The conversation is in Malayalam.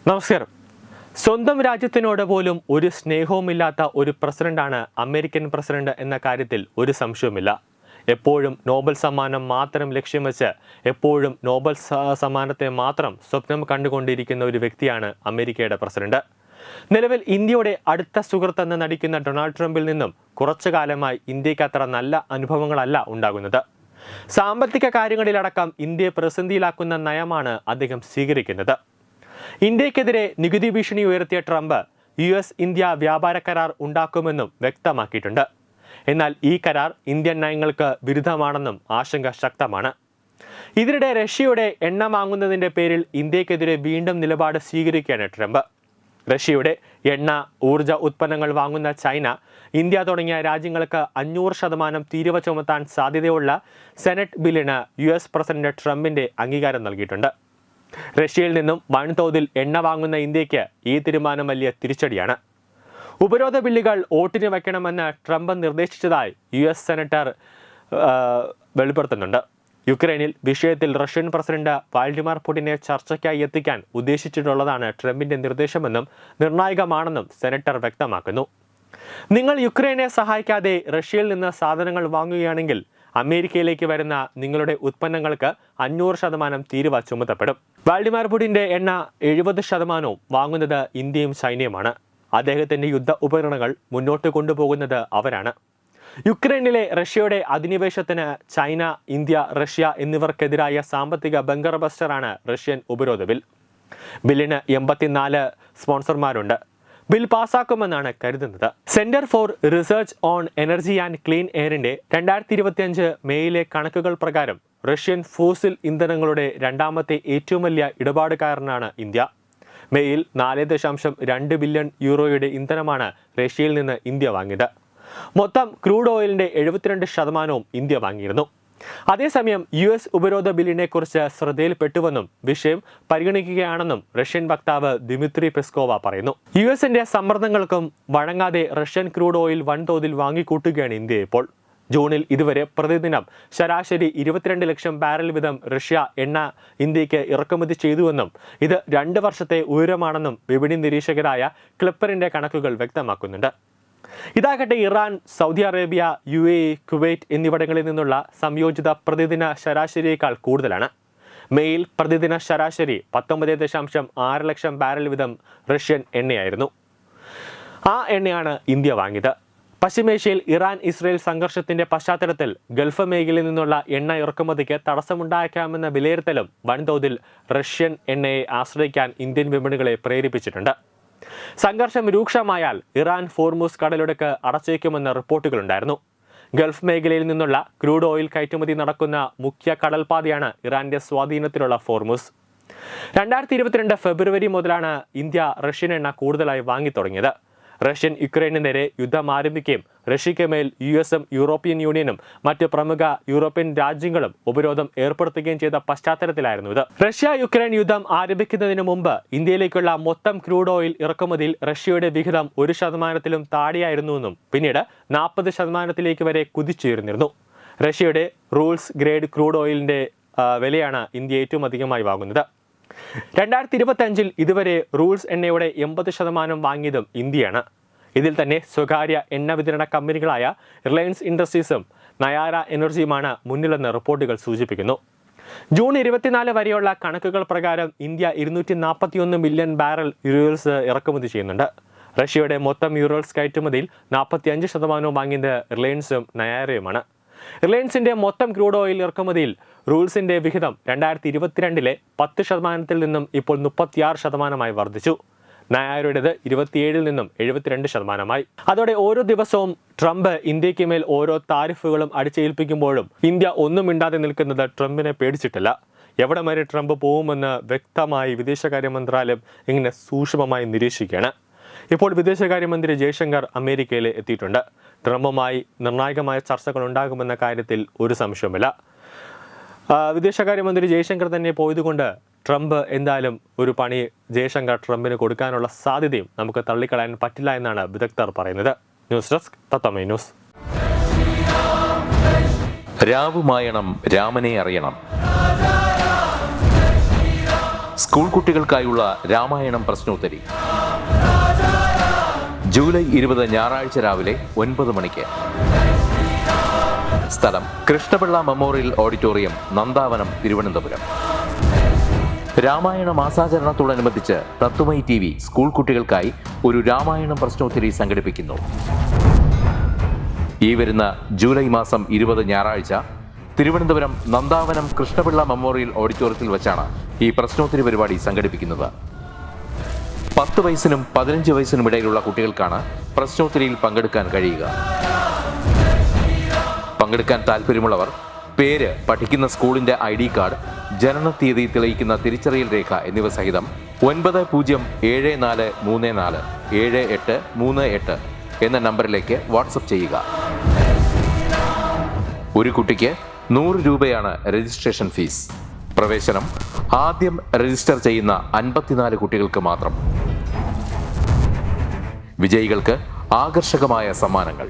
നമസ്കാരം. സ്വന്തം രാജ്യത്തിനോട് പോലും ഒരു സ്നേഹവുമില്ലാത്ത ഒരു പ്രസിഡന്റാണ് അമേരിക്കൻ പ്രസിഡന്റ് എന്ന കാര്യത്തിൽ ഒരു സംശയവുമില്ല. എപ്പോഴും നോബൽ സമ്മാനം മാത്രം ലക്ഷ്യം വെച്ച് എപ്പോഴും നോബൽ സമ്മാനത്തെ മാത്രം സ്വപ്നം കണ്ടുകൊണ്ടിരിക്കുന്ന ഒരു വ്യക്തിയാണ് അമേരിക്കയുടെ പ്രസിഡന്റ്. നിലവിൽ ഇന്ത്യയുടെ അടുത്ത സുഹൃത്തെന്ന് നടിക്കുന്ന ഡൊണാൾഡ് ട്രംപിൽ നിന്നും കുറച്ചു കാലമായി ഇന്ത്യക്ക് അത്ര നല്ല അനുഭവങ്ങളല്ല ഉണ്ടാകുന്നത്. സാമ്പത്തിക കാര്യങ്ങളിലടക്കം ഇന്ത്യയെ പ്രതിസന്ധിയിലാക്കുന്ന നയമാണ് അദ്ദേഹം സ്വീകരിക്കുന്നത്. ഇന്ത്യക്കെതിരെ നികുതി ഭീഷണി ഉയർത്തിയ ട്രംപ് US ഇന്ത്യ വ്യാപാര കരാർ ഉണ്ടാക്കുമെന്നും വ്യക്തമാക്കിയിട്ടുണ്ട്. എന്നാൽ ഈ കരാർ ഇന്ത്യൻ നയങ്ങൾക്ക് വിരുദ്ധമാണെന്നും ആശങ്ക ശക്തമാണ്. ഇതിനിടെ റഷ്യയുടെ എണ്ണ വാങ്ങുന്നതിന്റെ പേരിൽ ഇന്ത്യക്കെതിരെ വീണ്ടും നിലപാട് സ്വീകരിക്കുകയാണ് ട്രംപ്. റഷ്യയുടെ എണ്ണ, ഊർജ ഉത്പന്നങ്ങൾ വാങ്ങുന്ന ചൈന, ഇന്ത്യ തുടങ്ങിയ രാജ്യങ്ങൾക്ക് 500% തീരുവ ചുമത്താൻ സാധ്യതയുള്ള സെനറ്റ് ബില്ലിന് US പ്രസിഡന്റ് ട്രംപിന്റെ അംഗീകാരം നൽകിയിട്ടുണ്ട്. റഷ്യയിൽ നിന്നും വൻതോതിൽ എണ്ണ വാങ്ങുന്ന ഇന്ത്യക്ക് ഈ തീരുമാനം വലിയ തിരിച്ചടിയാണ്. ഉപരോധ ബില്ലുകൾ വോട്ടിന് വയ്ക്കണമെന്ന് ട്രംപ് നിർദ്ദേശിച്ചതായി US സെനറ്റർ വെളിപ്പെടുത്തുന്നുണ്ട്. യുക്രൈനിൽ വിഷയത്തിൽ റഷ്യൻ പ്രസിഡന്റ് വ്ളാഡിമിർ പുടിനെ ചർച്ചയ്ക്കായി എത്തിക്കാൻ ഉദ്ദേശിച്ചിട്ടുള്ളതാണ് ട്രംപിന്റെ നിർദ്ദേശമെന്നും നിർണായകമാണെന്നും സെനറ്റർ വ്യക്തമാക്കുന്നു. നിങ്ങൾ യുക്രൈനെ സഹായിക്കാതെ റഷ്യയിൽ നിന്ന് സാധനങ്ങൾ വാങ്ങുകയാണെങ്കിൽ അമേരിക്കയിലേക്ക് വരുന്ന നിങ്ങളുടെ ഉത്പന്നങ്ങൾക്ക് 500% തീരുവ ചുമത്തപ്പെടും. വ്ളാഡിമിർ പുടിന്റെ എണ്ണ 70% വാങ്ങുന്നത് ഇന്ത്യയും ചൈനയുമാണ്. അദ്ദേഹത്തിന്റെ യുദ്ധ ഉപകരണങ്ങൾ മുന്നോട്ട് കൊണ്ടുപോകുന്നത് അവരാണ്. യുക്രൈനിലെ റഷ്യയുടെ അധിനിവേശത്തിന് ചൈന, ഇന്ത്യ, റഷ്യ എന്നിവർക്കെതിരായ സാമ്പത്തിക ബങ്കർ ബസ്റ്ററാണ് റഷ്യൻ ഉപരോധ ബിൽ. ബില്ലിന് 84 സ്പോൺസർമാരുണ്ട്. ബിൽ പാസാക്കുമെന്നാണ് കരുതുന്നത്. Centre for Research on Energy and Clean എയറിന്റെ 2025 മെയിലെ കണക്കുകൾ പ്രകാരം റഷ്യൻ ഫോസിൽ ഇന്ധനങ്ങളുടെ രണ്ടാമത്തെ ഏറ്റവും വലിയ ഇടപാടുകാരനാണ് ഇന്ത്യ. മെയിൽ 4.2 ബില്യൺ യൂറോയുടെ ഇന്ധനമാണ് റഷ്യയിൽ നിന്ന് ഇന്ത്യ വാങ്ങിയത്. മൊത്തം ക്രൂഡ് ഓയിലിന്റെ 72% ഇന്ത്യ വാങ്ങിയിരുന്നു. അതേസമയം US ഉപരോധ ബില്ലിനെ കുറിച്ച് ശ്രദ്ധയിൽപ്പെട്ടുവെന്നും വിഷയം പരിഗണിക്കുകയാണെന്നും റഷ്യൻ വക്താവ് ദിമിത്രി പെസ്കോവ പറയുന്നു. USന്റെ സമ്മർദ്ദങ്ങൾക്കും വഴങ്ങാതെ റഷ്യൻ ക്രൂഡ് ഓയിൽ വൻതോതിൽ വാങ്ങിക്കൂട്ടുകയാണ് ഇന്ത്യ ഇപ്പോൾ. ജൂണിൽ ഇതുവരെ പ്രതിദിനം ശരാശരി 22 ലക്ഷം ബാരൽ വീതം റഷ്യ എണ്ണ ഇന്ത്യക്ക് ഇറക്കുമതി ചെയ്തുവെന്നും ഇത് 2 വർഷത്തെ ഉയരമാണെന്നും വിപണി നിരീക്ഷകരായ ക്ലിപ്പറിന്റെ കണക്കുകൾ വ്യക്തമാക്കുന്നുണ്ട്. ഇതാകട്ടെ Iran, Saudi Arabia, UAE, Kuwait എന്നിവിടങ്ങളിൽ നിന്നുള്ള സംയോജിത പ്രതിദിന ശരാശരിയേക്കാൾ കൂടുതലാണ്. മെയിൽ പ്രതിദിന ശരാശരി 19.6 ലക്ഷം ബാരൽ വീതം റഷ്യൻ എണ്ണയായിരുന്നു. ആ എണ്ണയാണ് ഇന്ത്യ വാങ്ങിയത്. പശ്ചിമേഷ്യയിൽ ഇറാൻ-ഇസ്രയേൽ സംഘർഷത്തിന്റെ പശ്ചാത്തലത്തിൽ ഗൾഫ് മേഖലയിൽ നിന്നുള്ള എണ്ണ ഇറക്കുമതിക്ക് തടസ്സമുണ്ടായേക്കാമെന്ന വിലയിരുത്തലും വൻതോതിൽ റഷ്യൻ എണ്ണയെ ആശ്രയിക്കാൻ ഇന്ത്യൻ വിപണികളെ പ്രേരിപ്പിച്ചിട്ടുണ്ട്. സംഘർഷം രൂക്ഷമായാൽ ഇറാൻ ഹോർമുസ് കടലിടുക്ക് അടച്ചേക്കുമെന്ന റിപ്പോർട്ടുകളുണ്ടായിരുന്നു. ഗൾഫ് മേഖലയിൽ നിന്നുള്ള ക്രൂഡ് ഓയിൽ കയറ്റുമതി നടക്കുന്ന മുഖ്യ കടൽപാതയാണ് ഇറാന്റെ സ്വാധീനത്തിലുള്ള ഹോർമുസ്. 2022 ഫെബ്രുവരി മുതലാണ് ഇന്ത്യ റഷ്യൻ എണ്ണ കൂടുതലായി വാങ്ങി തുടങ്ങിയത്. റഷ്യൻ യുക്രൈനു നേരെ യുദ്ധം ആരംഭിക്കുകയും റഷ്യയ്ക്ക് മേൽ US-ഉം യൂറോപ്യൻ യൂണിയനും മറ്റ് പ്രമുഖ യൂറോപ്യൻ രാജ്യങ്ങളും ഉപരോധം ഏർപ്പെടുത്തുകയും ചെയ്ത പശ്ചാത്തലത്തിലായിരുന്നു ഇത്. റഷ്യ യുക്രൈൻ യുദ്ധം ആരംഭിക്കുന്നതിന് മുമ്പ് ഇന്ത്യയിലേക്കുള്ള മൊത്തം ക്രൂഡ് ഓയിൽ ഇറക്കുമതിയിൽ റഷ്യയുടെ വിഹിതം 1% താഴെയായിരുന്നുവെന്നും പിന്നീട് 40% വരെ കുതിച്ചുയർന്നിരുന്നു. റഷ്യയുടെ റൂൾസ് ഗ്രേഡ് ക്രൂഡ് ഓയിലിന്റെ വിലയാണ് ഇന്ത്യ ഏറ്റവും അധികമായി വാങ്ങുന്നത്. 2025 ഇതുവരെ റൂൾസ് എണ്ണയുടെ 80% വാങ്ങിയതും ഇന്ത്യയാണ്. ഇതിൽ തന്നെ സ്വകാര്യ എണ്ണ വിതരണ കമ്പനികളായ റിലയൻസ് ഇൻഡസ്ട്രീസും നയാര എനർജിയുമാണ് മുന്നിലെന്ന് റിപ്പോർട്ടുകൾ സൂചിപ്പിക്കുന്നു. ജൂൺ 24 വരെയുള്ള കണക്കുകൾ പ്രകാരം ഇന്ത്യ 241 മില്യൺ ബാരൽ യൂറോസ് ഇറക്കുമതി ചെയ്യുന്നുണ്ട്. റഷ്യയുടെ മൊത്തം യൂറോസ് കയറ്റുമതിയിൽ 45% വാങ്ങിയത് റിലയൻസും നയാരയുമാണ്. റിലയൻസിന്റെ മൊത്തം ക്രൂഡ് ഓയിൽ ഇറക്കുമതിയിൽ റൂൾസിന്റെ വിഹിതം 2022 10% നിന്നും ഇപ്പോൾ 36% വർദ്ധിച്ചു. നയാരയുടേത് 27 നിന്നും 72%. അതോടെ ഓരോ ദിവസവും ട്രംപ് ഇന്ത്യക്ക് മേൽ ഓരോ താരിഫുകളും അടിച്ചേൽപ്പിക്കുമ്പോഴും ഇന്ത്യ ഒന്നും മിണ്ടാതെ നിൽക്കുന്നത് ട്രംപിനെ പേടിച്ചിട്ടില്ല. എവിടെ വരെ ട്രംപ് പോകുമെന്ന് വ്യക്തമായി വിദേശകാര്യ മന്ത്രാലയം ഇങ്ങനെ സൂക്ഷ്മമായി നിരീക്ഷിക്കുകയാണ്. ഇപ്പോൾ വിദേശകാര്യമന്ത്രി ജയശങ്കർ അമേരിക്കയിൽ എത്തിയിട്ടുണ്ട്. ട്രംപുമായി നിർണായകമായ ചർച്ചകൾ ഉണ്ടാകുമെന്ന കാര്യത്തിൽ ഒരു സംശയവുമില്ല. വിദേശകാര്യമന്ത്രി ജയശങ്കർ തന്നെ പോയതുകൊണ്ട് ട്രംപ് എന്തായാലും ഒരു പണി ജയശങ്കർ ട്രംപിന് കൊടുക്കാനുള്ള സാധ്യതയും നമുക്ക് തള്ളിക്കളയാൻ പറ്റില്ല എന്നാണ് വിദഗ്ധർ പറയുന്നത്. ന്യൂസ് ഡെസ്ക് തത്വമൈ ന്യൂസ്. രാവുമായണം രാമനെ അറിയണം. സ്കൂൾ കുട്ടികൾക്കായുള്ള രാമായണം പ്രശ്നോത്തരി. ജൂലൈ 20 ഞായറാഴ്ച രാവിലെ 9 മണിക്ക്. സ്ഥലം കൃഷ്ണപിള്ള മെമ്മോറിയൽ ഓഡിറ്റോറിയം, നന്ദാവനം, തിരുവനന്തപുരം. രാമായണ മാസാചരണത്തോടനുബന്ധിച്ച് തത്വമയി TV സ്കൂൾ കുട്ടികൾക്കായി ഒരു രാമായണം പ്രശ്നോത്തരി സംഘടിപ്പിക്കുന്നു. ഈ വരുന്ന ജൂലൈ മാസം 20 ഞായറാഴ്ച തിരുവനന്തപുരം നന്ദാവനം കൃഷ്ണപിള്ള മെമ്മോറിയൽ ഓഡിറ്റോറിയത്തിൽ വെച്ചാണ് ഈ പ്രശ്നോത്തരി പരിപാടി സംഘടിപ്പിക്കുന്നത്. 10 വയസ്സിനും 15 വയസ്സിനും ഇടയിലുള്ള കുട്ടികൾക്കാണ് പ്രശ്നോത്തരിയിൽ പങ്കെടുക്കാൻ കഴിയുക. പങ്കെടുക്കാൻ താല്പര്യമുള്ളവർ പേര്, പഠിക്കുന്ന സ്കൂളിന്റെ ID കാർഡ്, ജനനത്തീയതി തെളിയിക്കുന്ന തിരിച്ചറിയൽ രേഖ എന്നിവ സഹിതം 9034347838 എന്ന നമ്പറിലേക്ക് വാട്സപ്പ് ചെയ്യുക. ഒരു കുട്ടിക്ക് 100 രൂപയാണ് രജിസ്ട്രേഷൻ ഫീസ്. പ്രവേശനം ആദ്യം രജിസ്റ്റർ ചെയ്യുന്ന 54 കുട്ടികൾക്ക് മാത്രം. വിജയികൾക്ക് ആകർഷകമായ സമ്മാനങ്ങൾ.